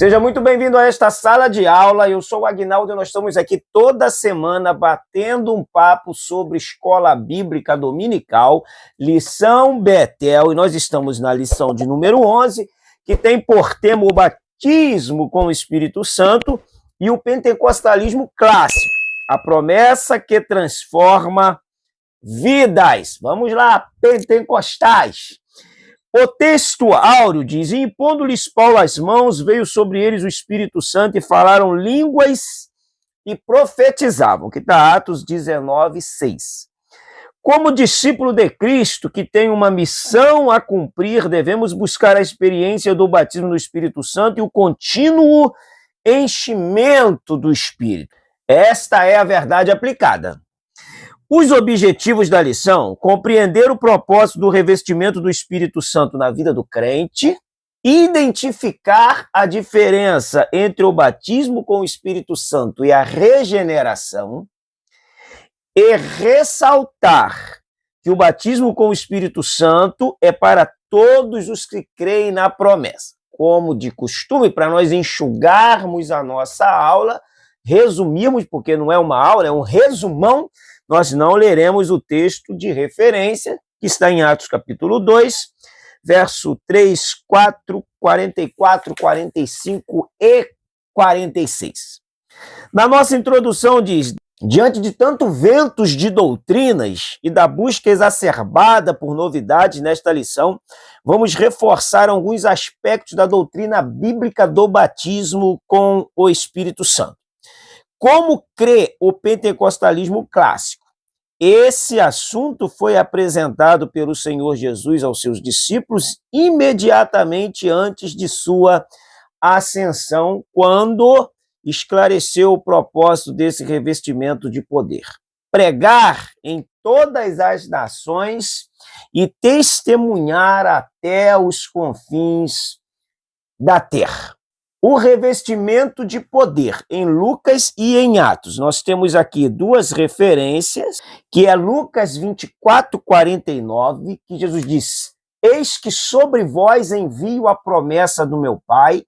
Seja muito bem-vindo a esta sala de aula. Eu sou o Aguinaldo e nós estamos aqui toda semana batendo um papo sobre escola bíblica dominical, lição Betel, e nós estamos na lição de número 11, que tem por tema o batismo com o Espírito Santo e o pentecostalismo clássico, a promessa que transforma vidas. Vamos lá, pentecostais. O texto áureo diz: e impondo-lhes Paulo as mãos, veio sobre eles o Espírito Santo e falaram línguas e profetizavam, que está Atos 19, 6. Como discípulo de Cristo, que tem uma missão a cumprir, devemos buscar a experiência do batismo no Espírito Santo e o contínuo enchimento do Espírito. Esta é a verdade aplicada. Os objetivos da lição: compreender o propósito do revestimento do Espírito Santo na vida do crente, identificar a diferença entre o batismo com o Espírito Santo e a regeneração, e ressaltar que o batismo com o Espírito Santo é para todos os que creem na promessa. Como de costume, para nós enxugarmos a nossa aula, resumirmos, porque não é uma aula, é um resumão, nós não leremos o texto de referência, que está em Atos capítulo 2, verso 3, 4, 44, 45 e 46. Na nossa introdução diz: diante de tanto ventos de doutrinas e da busca exacerbada por novidades nesta lição, vamos reforçar alguns aspectos da doutrina bíblica do batismo com o Espírito Santo. Como crê o pentecostalismo clássico? Esse assunto foi apresentado pelo Senhor Jesus aos seus discípulos imediatamente antes de sua ascensão, quando esclareceu o propósito desse revestimento de poder: pregar em todas as nações e testemunhar até os confins da terra. O revestimento de poder em Lucas e em Atos. Nós temos aqui duas referências, que é Lucas 24, 49, que Jesus diz: eis que sobre vós envio a promessa do meu Pai,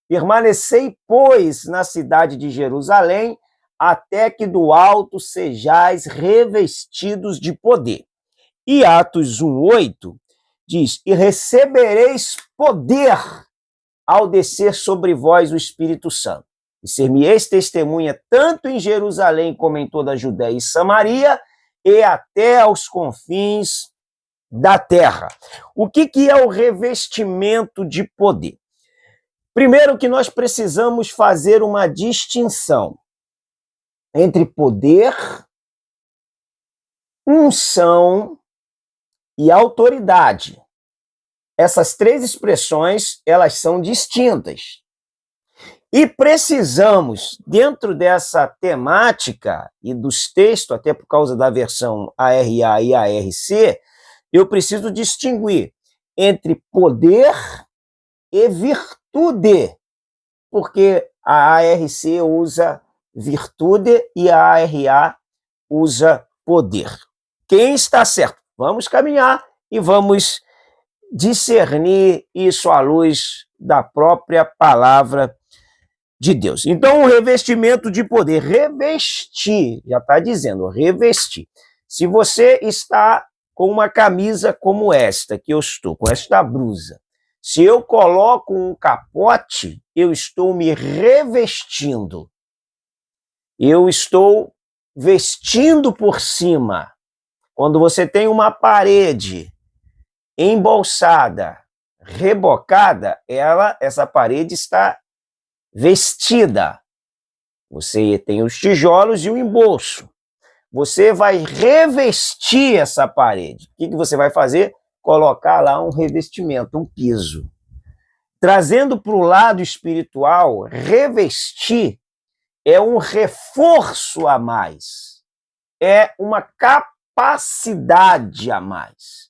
permanecei, pois, na cidade de Jerusalém, até que do alto sejais revestidos de poder. E Atos 1, 8 diz: e recebereis poder ao descer sobre vós o Espírito Santo. E ser-me-eis testemunha tanto em Jerusalém como em toda a Judéia e Samaria, e até aos confins da terra. O que é o revestimento de poder? Primeiro, que nós precisamos fazer uma distinção entre poder, unção e autoridade. Essas três expressões, elas são distintas. E precisamos, dentro dessa temática e dos textos, até por causa da versão ARA e ARC, eu preciso distinguir entre poder e virtude, porque a ARC usa virtude e a ARA usa poder. Quem está certo? Vamos caminhar e vamos discernir isso à luz da própria palavra de Deus. Então, o revestimento de poder, revestir, já está dizendo, revestir. Se você está com uma camisa como esta, que eu estou, com esta blusa, se eu coloco um capote, eu estou me revestindo. Eu estou vestindo por cima. Quando você tem uma parede embolsada, rebocada, essa parede está vestida. Você tem os tijolos e o embolso. Você vai revestir essa parede. O que você vai fazer? Colocar lá um revestimento, um piso. Trazendo para o lado espiritual, revestir é um reforço a mais. É uma capacidade a mais.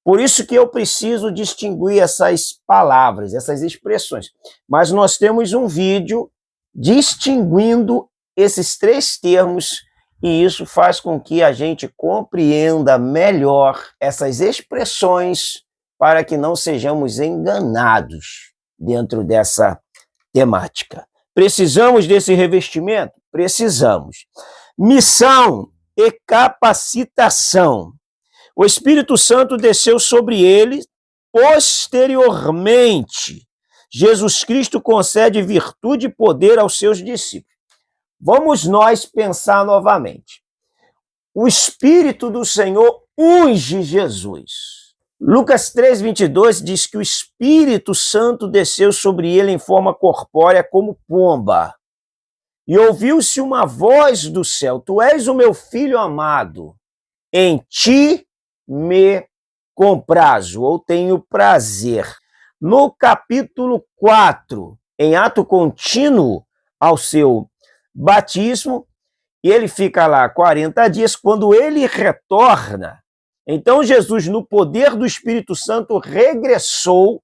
Por isso que eu preciso distinguir essas palavras, essas expressões. Mas nós temos um vídeo distinguindo esses três termos, e isso faz com que a gente compreenda melhor essas expressões para que não sejamos enganados dentro dessa temática. Precisamos desse revestimento? Precisamos. Missão e capacitação. O Espírito Santo desceu sobre ele posteriormente. Jesus Cristo concede virtude e poder aos seus discípulos. Vamos nós pensar novamente. O Espírito do Senhor unge Jesus. Lucas 3:22 diz que o Espírito Santo desceu sobre ele em forma corpórea como pomba. E ouviu-se uma voz do céu: Tu és o meu filho amado, em ti me comprazo, ou tenho prazer. No capítulo 4, em ato contínuo ao seu batismo, e ele fica lá 40 dias, quando ele retorna, então Jesus, no poder do Espírito Santo, regressou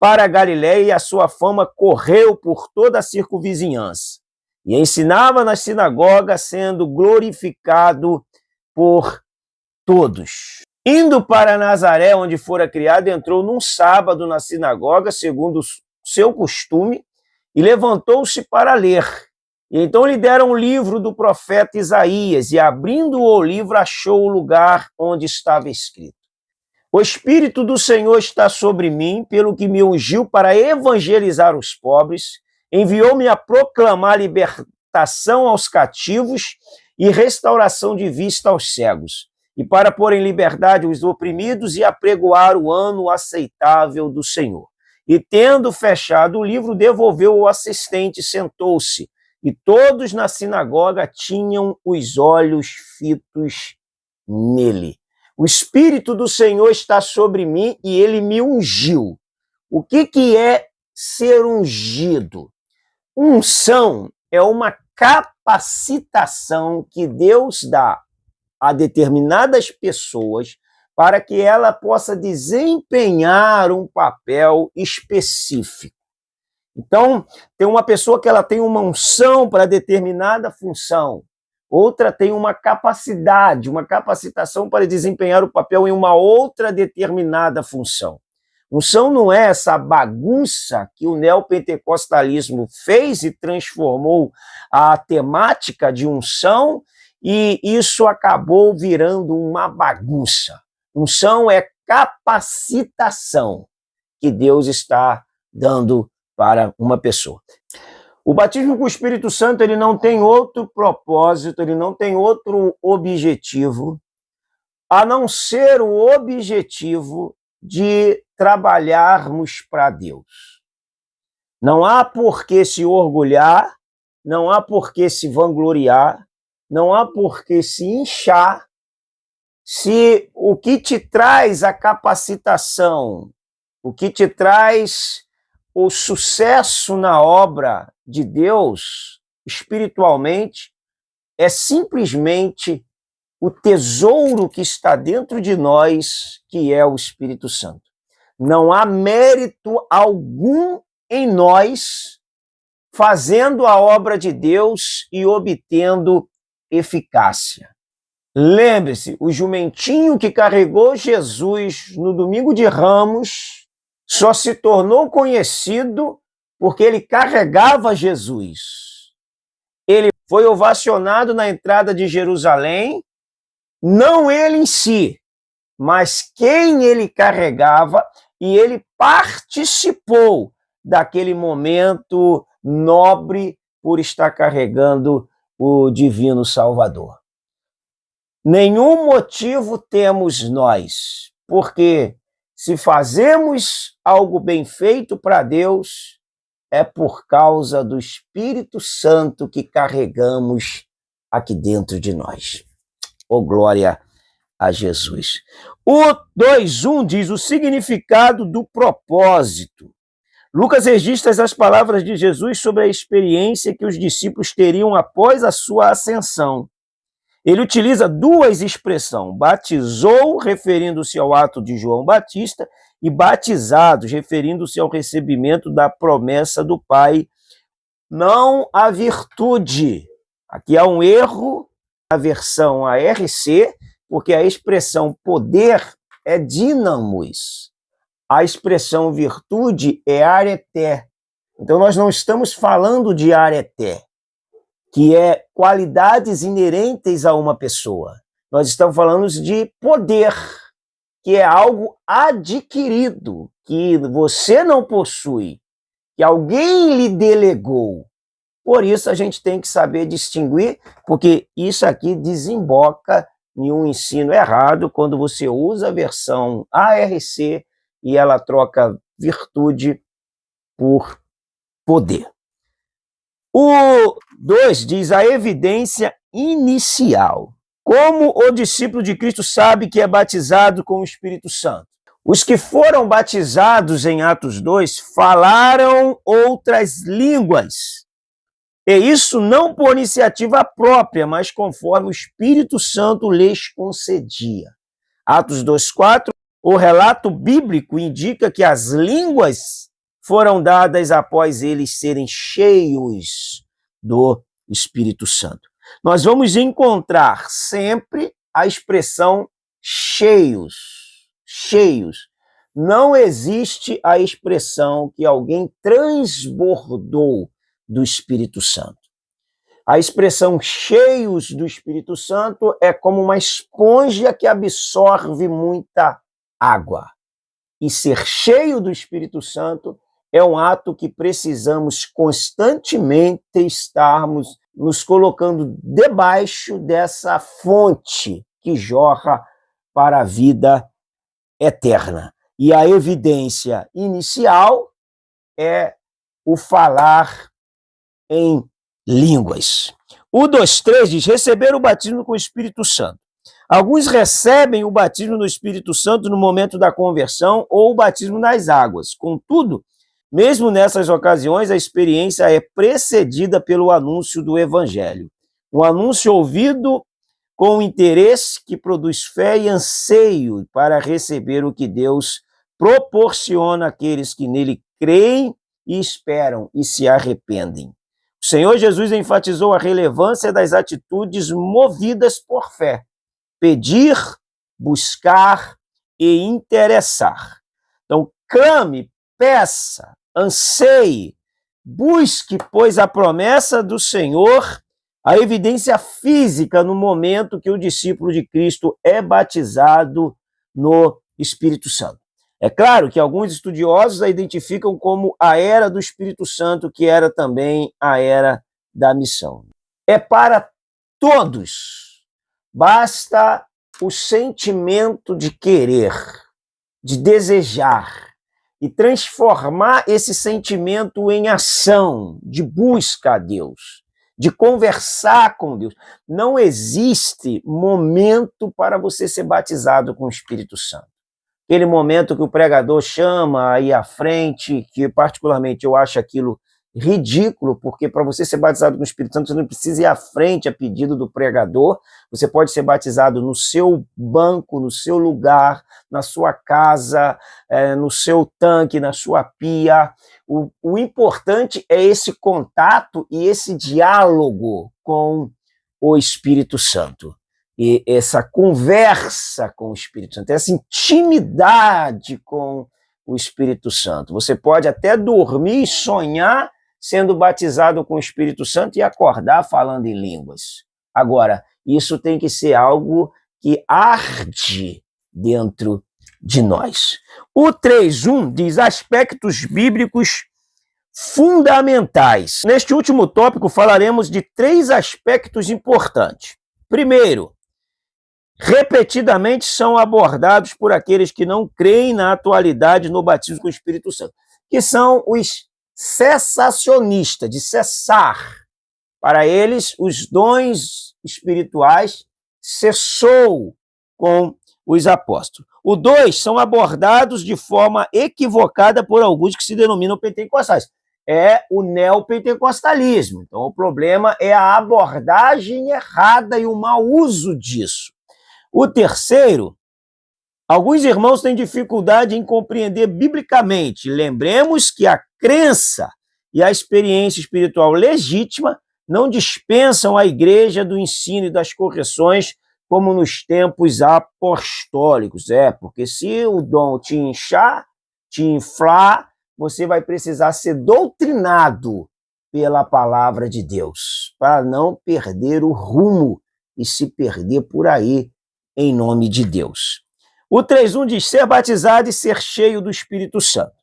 para a Galiléia e a sua fama correu por toda a circunvizinhança. E ensinava nas sinagogas, sendo glorificado por todos. Indo para Nazaré, onde fora criado, entrou num sábado na sinagoga, segundo o seu costume, e levantou-se para ler. E então lhe deram um livro do profeta Isaías, e abrindo o livro, achou o lugar onde estava escrito: O Espírito do Senhor está sobre mim, pelo que me ungiu para evangelizar os pobres, enviou-me a proclamar libertação aos cativos e restauração de vista aos cegos, e para pôr em liberdade os oprimidos e apregoar o ano aceitável do Senhor. E tendo fechado o livro, devolveu o assistente, sentou-se. E todos na sinagoga tinham os olhos fitos nele. O Espírito do Senhor está sobre mim e ele me ungiu. O que é ser ungido? Unção é uma capacitação que Deus dá a determinadas pessoas para que ela possa desempenhar um papel específico. Então, tem uma pessoa que ela tem uma unção para determinada função, outra tem uma capacidade, uma capacitação para desempenhar o papel em uma outra determinada função. Unção não é essa bagunça que o neopentecostalismo fez e transformou a temática de unção, e isso acabou virando uma bagunça. Unção é capacitação que Deus está dando para uma pessoa. O batismo com o Espírito Santo, ele não tem outro propósito, ele não tem outro objetivo, a não ser o objetivo de trabalharmos para Deus. Não há por que se orgulhar, não há por que se vangloriar, não há por que se inchar, se o que te traz a capacitação, o que te traz o sucesso na obra de Deus, espiritualmente, é simplesmente o tesouro que está dentro de nós, que é o Espírito Santo. Não há mérito algum em nós fazendo a obra de Deus e obtendo eficácia. Lembre-se, o jumentinho que carregou Jesus no domingo de Ramos só se tornou conhecido porque ele carregava Jesus. Ele foi ovacionado na entrada de Jerusalém, não ele em si, mas quem ele carregava, e ele participou daquele momento nobre por estar carregando o Divino Salvador. Nenhum motivo temos nós, porque se fazemos algo bem feito para Deus, é por causa do Espírito Santo que carregamos aqui dentro de nós. Oh, glória a Jesus. O 2:1 diz o significado do propósito. Lucas registra as palavras de Jesus sobre a experiência que os discípulos teriam após a sua ascensão. Ele utiliza duas expressões: batizou, referindo-se ao ato de João Batista, e batizados, referindo-se ao recebimento da promessa do Pai, não a virtude. Aqui há um erro na versão ARC, porque a expressão poder é dínamos, a expressão virtude é areté. Então nós não estamos falando de areté, que é qualidades inerentes a uma pessoa. Nós estamos falando de poder, que é algo adquirido, que você não possui, que alguém lhe delegou. Por isso a gente tem que saber distinguir, porque isso aqui desemboca em um ensino errado quando você usa a versão ARC e ela troca virtude por poder. O 2 diz a evidência inicial. Como o discípulo de Cristo sabe que é batizado com o Espírito Santo? Os que foram batizados em Atos 2 falaram outras línguas. E isso não por iniciativa própria, mas conforme o Espírito Santo lhes concedia. Atos 2:4, o relato bíblico indica que as línguas foram dadas após eles serem cheios do Espírito Santo. Nós vamos encontrar sempre a expressão cheios. Cheios. Não existe a expressão que alguém transbordou do Espírito Santo. A expressão cheios do Espírito Santo é como uma esponja que absorve muita água. E ser cheio do Espírito Santo é um ato que precisamos constantemente estarmos nos colocando debaixo dessa fonte que jorra para a vida eterna. E a evidência inicial é o falar em línguas. O 2:3 diz receber o batismo com o Espírito Santo. Alguns recebem o batismo do Espírito Santo no momento da conversão ou o batismo nas águas. Contudo, mesmo nessas ocasiões, a experiência é precedida pelo anúncio do Evangelho. Um anúncio ouvido com interesse que produz fé e anseio para receber o que Deus proporciona àqueles que nele creem e esperam e se arrependem. O Senhor Jesus enfatizou a relevância das atitudes movidas por fé. Pedir, buscar e interessar. Então, clame, peça, anseie, busque, pois a promessa do Senhor, a evidência física no momento que o discípulo de Cristo é batizado no Espírito Santo. É claro que alguns estudiosos a identificam como a era do Espírito Santo, que era também a era da missão. É para todos. Basta o sentimento de querer, de desejar, e transformar esse sentimento em ação, de busca a Deus, de conversar com Deus. Não existe momento para você ser batizado com o Espírito Santo. Aquele momento que o pregador chama aí à frente, que particularmente eu acho aquilo ridículo, porque para você ser batizado com o Espírito Santo, você não precisa ir à frente a pedido do pregador, você pode ser batizado no seu banco, no seu lugar, na sua casa, no seu tanque, na sua pia. O importante é esse contato e esse diálogo com o Espírito Santo. E essa conversa com o Espírito Santo, essa intimidade com o Espírito Santo. Você pode até dormir e sonhar sendo batizado com o Espírito Santo e acordar falando em línguas. Agora, isso tem que ser algo que arde dentro de nós. O 3:1 diz aspectos bíblicos fundamentais. Neste último tópico falaremos de 3 aspectos importantes. Primeiro, repetidamente são abordados por aqueles que não creem na atualidade no batismo com o Espírito Santo, que são os cessacionistas, de cessar. Para eles, os dons espirituais cessou com os apóstolos. O 2 são abordados de forma equivocada por alguns que se denominam pentecostais. É o neopentecostalismo. Então, o problema é a abordagem errada e o mau uso disso. O 3, alguns irmãos têm dificuldade em compreender biblicamente. Lembremos que a crença e a experiência espiritual legítima não dispensam a igreja do ensino e das correções como nos tempos apostólicos. Porque se o dom te inchar, te inflar, você vai precisar ser doutrinado pela palavra de Deus, para não perder o rumo e se perder por aí, em nome de Deus. O 3:1 diz: ser batizado e ser cheio do Espírito Santo.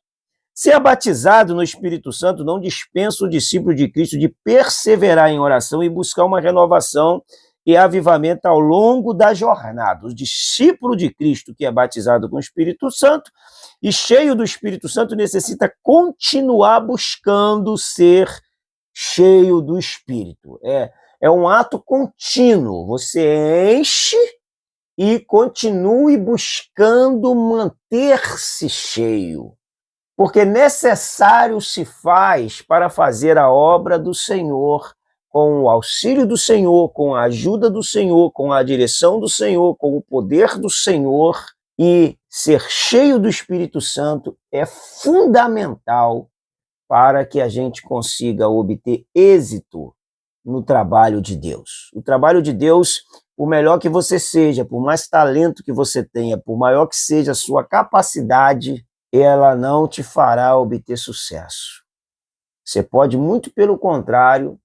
Ser batizado no Espírito Santo não dispensa o discípulo de Cristo de perseverar em oração e buscar uma renovação e avivamento ao longo da jornada. O discípulo de Cristo que é batizado com o Espírito Santo e cheio do Espírito Santo necessita continuar buscando ser cheio do Espírito. É um ato contínuo. Você enche e continue buscando manter-se cheio, porque necessário se faz para fazer a obra do Senhor, com o auxílio do Senhor, com a ajuda do Senhor, com a direção do Senhor, com o poder do Senhor, e ser cheio do Espírito Santo é fundamental para que a gente consiga obter êxito no trabalho de Deus. O trabalho de Deus, por melhor que você seja, por mais talento que você tenha, por maior que seja a sua capacidade, ela não te fará obter sucesso. Você pode, muito pelo contrário,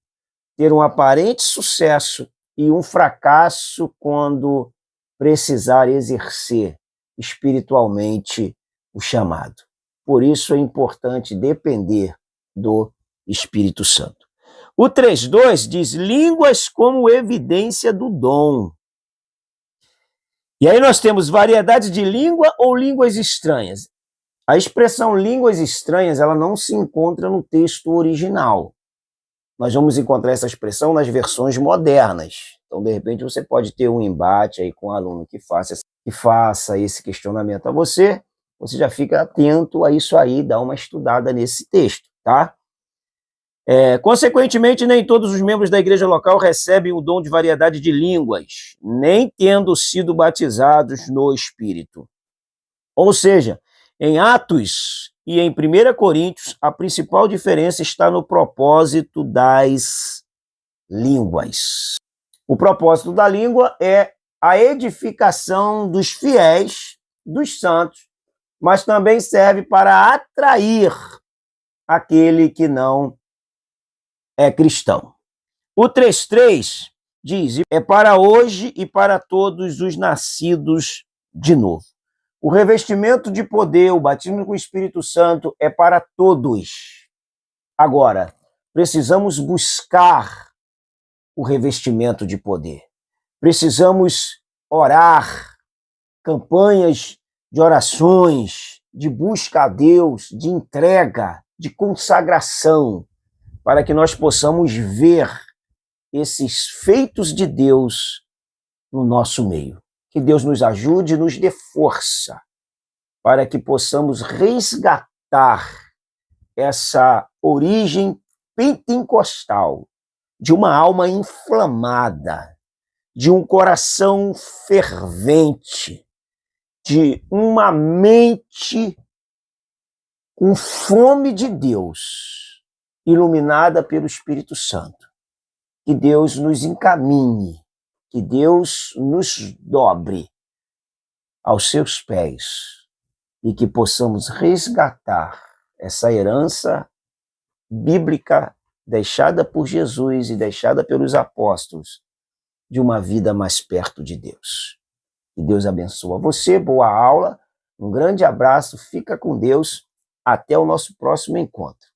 ter um aparente sucesso e um fracasso quando precisar exercer espiritualmente o chamado. Por isso é importante depender do Espírito Santo. O 3:2 diz: línguas como evidência do dom. E aí nós temos variedade de língua ou línguas estranhas. A expressão línguas estranhas, ela não se encontra no texto original. Nós vamos encontrar essa expressão nas versões modernas. Então, de repente, você pode ter um embate aí com um aluno que faça esse questionamento a você. Você já fica atento a isso aí, dá uma estudada nesse texto, tá? Consequentemente, nem todos os membros da igreja local recebem o dom de variedade de línguas, nem tendo sido batizados no Espírito. Ou seja, em Atos e em 1 Coríntios, a principal diferença está no propósito das línguas. O propósito da língua é a edificação dos fiéis, dos santos, mas também serve para atrair aquele que não é cristão. O 3:3 diz: é para hoje e para todos os nascidos de novo. O revestimento de poder, o batismo com o Espírito Santo é para todos. Agora, precisamos buscar o revestimento de poder. Precisamos orar, campanhas de orações, de busca a Deus, de entrega, de consagração, para que nós possamos ver esses feitos de Deus no nosso meio. Que Deus nos ajude e nos dê força para que possamos resgatar essa origem pentecostal de uma alma inflamada, de um coração fervente, de uma mente com fome de Deus, iluminada pelo Espírito Santo. Que Deus nos encaminhe, que Deus nos dobre aos seus pés e que possamos resgatar essa herança bíblica deixada por Jesus e deixada pelos apóstolos de uma vida mais perto de Deus. Que Deus abençoe você, boa aula, um grande abraço, fica com Deus, até o nosso próximo encontro.